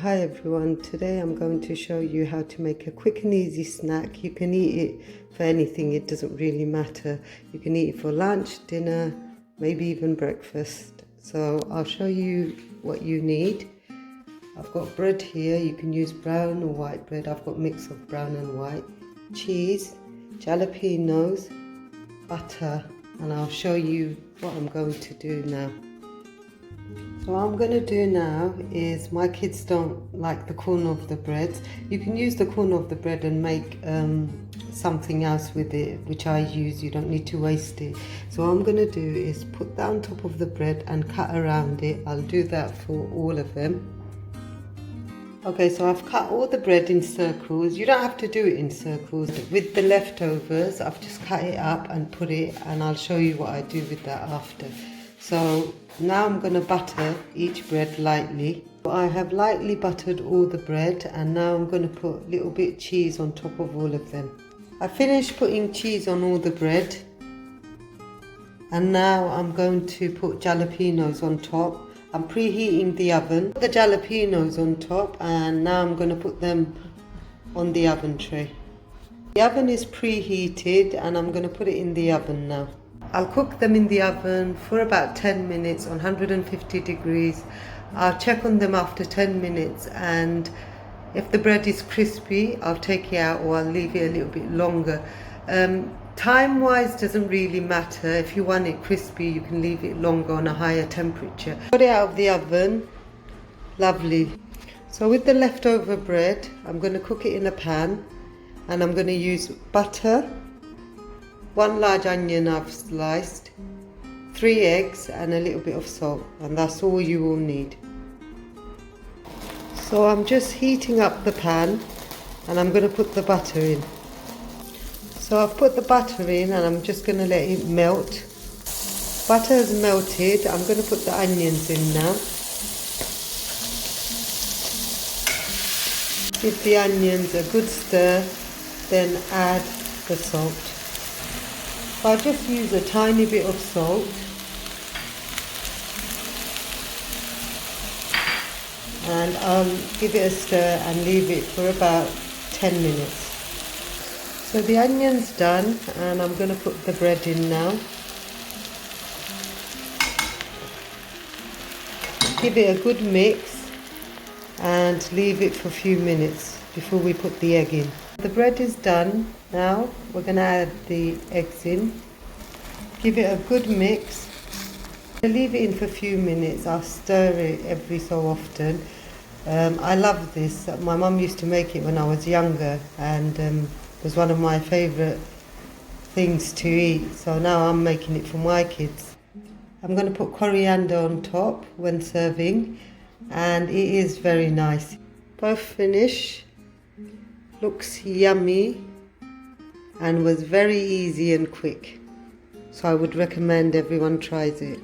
Hi everyone, today I'm going to show you how to make a quick and easy snack. You can eat it for anything, it doesn't really matter. You can eat it for lunch, dinner, maybe even breakfast. So I'll show you what you need. I've got bread here, you can use brown or white bread. I've got a mix of brown and white. Cheese, jalapenos, butter, and I'll show you what I'm going to do now. So what I'm going to do now is, my kids don't like the corner of the bread. You can use the corner of the bread and make something else with it, which I use. You don't need to waste it. So what I'm going to do is put that on top of the bread and cut around it. I'll do that for all of them. Okay, so I've cut all the bread in circles. You don't have to do it in circles. With the leftovers, I've just cut it up and put it, and I'll show you what I do with that after. So now I'm going to butter each bread lightly. I have lightly buttered all the bread, and now I'm going to put a little bit of cheese on top of all of them. I finished putting cheese on all the bread, and now I'm going to put jalapenos on top. I'm preheating the oven. Put the jalapenos on top, and now I'm going to put them on the oven tray. The oven is preheated and I'm going to put it in the oven now. I'll cook them in the oven for about 10 minutes on 150 degrees. I'll check on them after 10 minutes, and if the bread is crispy, I'll take it out, or I'll leave it a little bit longer. Time wise doesn't really matter. If you want it crispy, you can leave it longer on a higher temperature. Put it out of the oven. Lovely. So with the leftover bread, I'm going to cook it in a pan, and I'm going to use butter, 1 large onion I've sliced, 3 eggs and a little bit of salt, and that's all you will need. So I'm just heating up the pan, and I'm going to put the butter in. So I've put the butter in, and I'm just going to let it melt. Butter has melted. I'm going to put the onions in now. Give the onions a good stir, then add the salt. So I'll just use a tiny bit of salt. And I'll give it a stir and leave it for about 10 minutes. So the onion's done, and I'm going to put the bread in now. Give it a good mix and leave it for a few minutes before we put the egg in. The bread is done. Now we're going to add the eggs in. Give it a good mix. Leave it in for a few minutes. I'll stir it every so often. I love this. My mum used to make it when I was younger, and it was one of my favourite things to eat. So now I'm making it for my kids. I'm going to put coriander on top when serving, and it is very nice. Both finished. Looks yummy and was very easy and quick. So I would recommend everyone tries it.